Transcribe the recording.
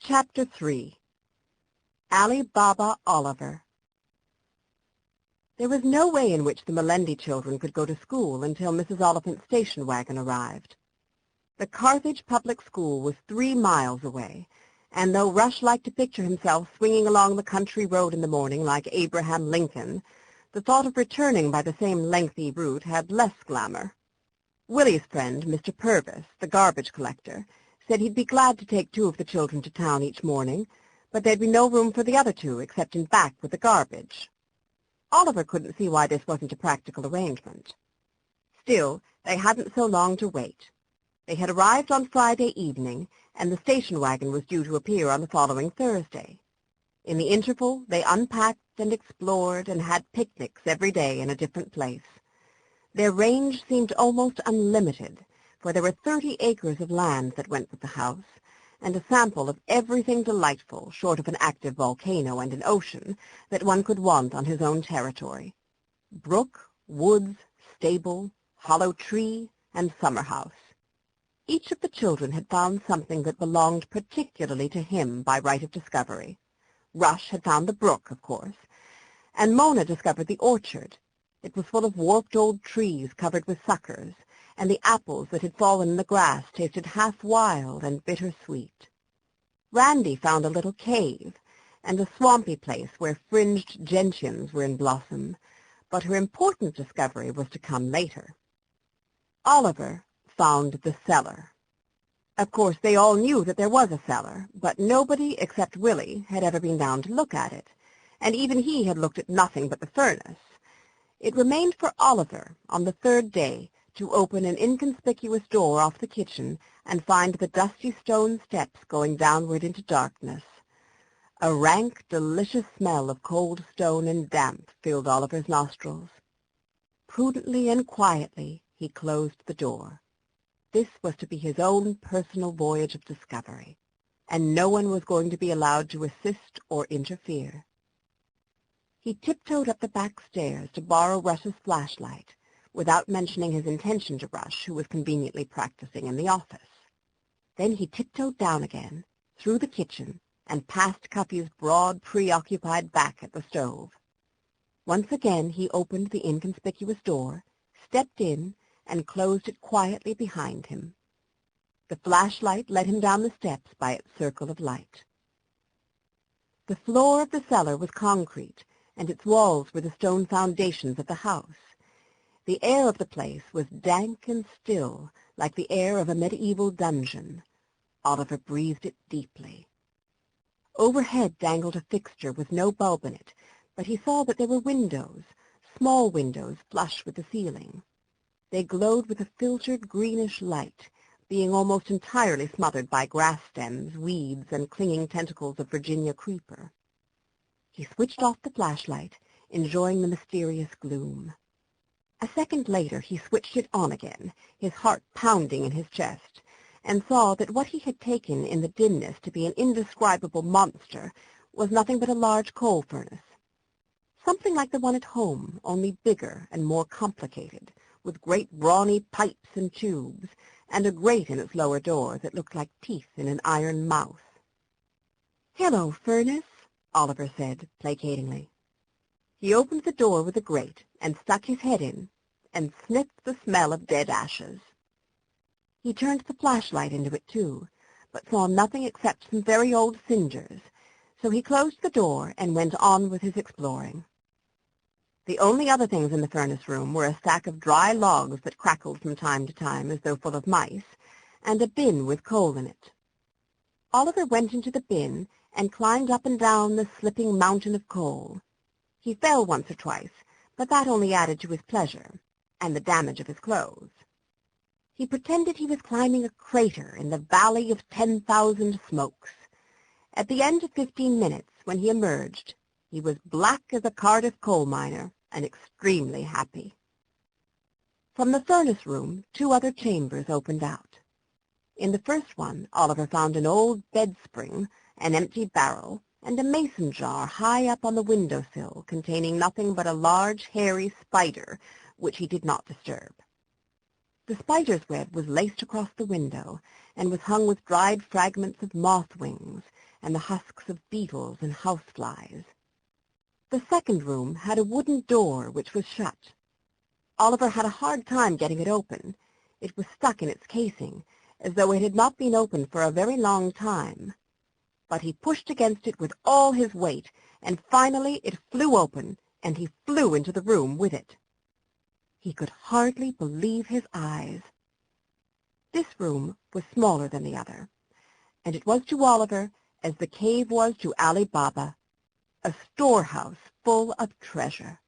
Chapter 3 Ali Baba Oliver. There was no way in which the Melendi children could go to school until Mrs. Oliphant's station wagon arrived. The Carthage Public School was 3 miles away, and though Rush liked to picture himself swinging along the country road in the morning like Abraham Lincoln, the thought of returning by the same lengthy route had less glamour. Willie's friend, Mr. Purvis, the garbage collector, said he'd be glad to take 2 of the children to town each morning, but there'd be no room for the other 2 except in back with the garbage. Oliver couldn't see why this wasn't a practical arrangement. Still, they hadn't so long to wait. They had arrived on Friday evening, and the station wagon was due to appear on the following Thursday. In the interval, they unpacked and explored and had picnics every day in a different place. Their range seemed almost unlimited, for there were 30 acres of land that went with the house, and a sample of everything delightful, short of an active volcano and an ocean, that one could want on his own territory. Brook, woods, stable, hollow tree, and summer house. Each of the children had found something that belonged particularly to him by right of discovery. Rush had found the brook, of course, and Mona discovered the orchard. It was full of warped old trees covered with suckers, and the apples that had fallen in the grass tasted half wild and bitter-sweet. Randy found a little cave, and a swampy place where fringed gentians were in blossom, but her important discovery was to come later. Oliver found the cellar. Of course, they all knew that there was a cellar, but nobody except Willie had ever been down to look at it, and even he had looked at nothing but the furnace. It remained for Oliver, on the 3rd day, to open an inconspicuous door off the kitchen and find the dusty stone steps going downward into darkness. A rank, delicious smell of cold stone and damp filled Oliver's nostrils. Prudently and quietly he closed the door. This was to be his own personal voyage of discovery, and no one was going to be allowed to assist or interfere. He tiptoed up the back stairs to borrow Rush's flashlight, without mentioning his intention to Rush, who was conveniently practicing in the office. Then he tiptoed down again, through the kitchen, and past Cuffy's broad, preoccupied back at the stove. Once again he opened the inconspicuous door, stepped in, and closed it quietly behind him. The flashlight led him down the steps by its circle of light. The floor of the cellar was concrete, and its walls were the stone foundations of the house. The air of the place was dank and still, like the air of a medieval dungeon. Oliver breathed it deeply. Overhead dangled a fixture with no bulb in it, but he saw that there were windows, small windows flush with the ceiling. They glowed with a filtered greenish light, being almost entirely smothered by grass stems, weeds, and clinging tentacles of Virginia creeper. He switched off the flashlight, enjoying the mysterious gloom. A second later he switched it on again, his heart pounding in his chest, and saw that what he had taken in the dimness to be an indescribable monster was nothing but a large coal furnace. Something like the one at home, only bigger and more complicated, with great brawny pipes and tubes, and a grate in its lower door that looked like teeth in an iron mouth. "Hello, furnace," Oliver said, placatingly. He opened the door with a grate and stuck his head in and sniffed the smell of dead ashes. He turned the flashlight into it, too, but saw nothing except some very old cinders, so he closed the door and went on with his exploring. The only other things in the furnace room were a stack of dry logs that crackled from time to time as though full of mice, and a bin with coal in it. Oliver went into the bin and climbed up and down the slipping mountain of coal. He fell once or twice, but that only added to his pleasure, and the damage of his clothes. He pretended he was climbing a crater in the Valley of 10,000 Smokes. At the end of 15 minutes, when he emerged, he was black as a Cardiff coal miner and extremely happy. From the furnace room, 2 other chambers opened out. In the first one, Oliver found an old bed spring, an empty barrel, and a mason jar high up on the window-sill containing nothing but a large hairy spider, which he did not disturb. The spider's web was laced across the window and was hung with dried fragments of moth wings and the husks of beetles and houseflies. The second room had a wooden door which was shut. Oliver had a hard time getting it open. It was stuck in its casing, as though it had not been opened for a very long time. But he pushed against it with all his weight, and finally it flew open, and he flew into the room with it. He could hardly believe his eyes. This room was smaller than the other, and it was to Oliver as the cave was to Ali Baba, a storehouse full of treasure.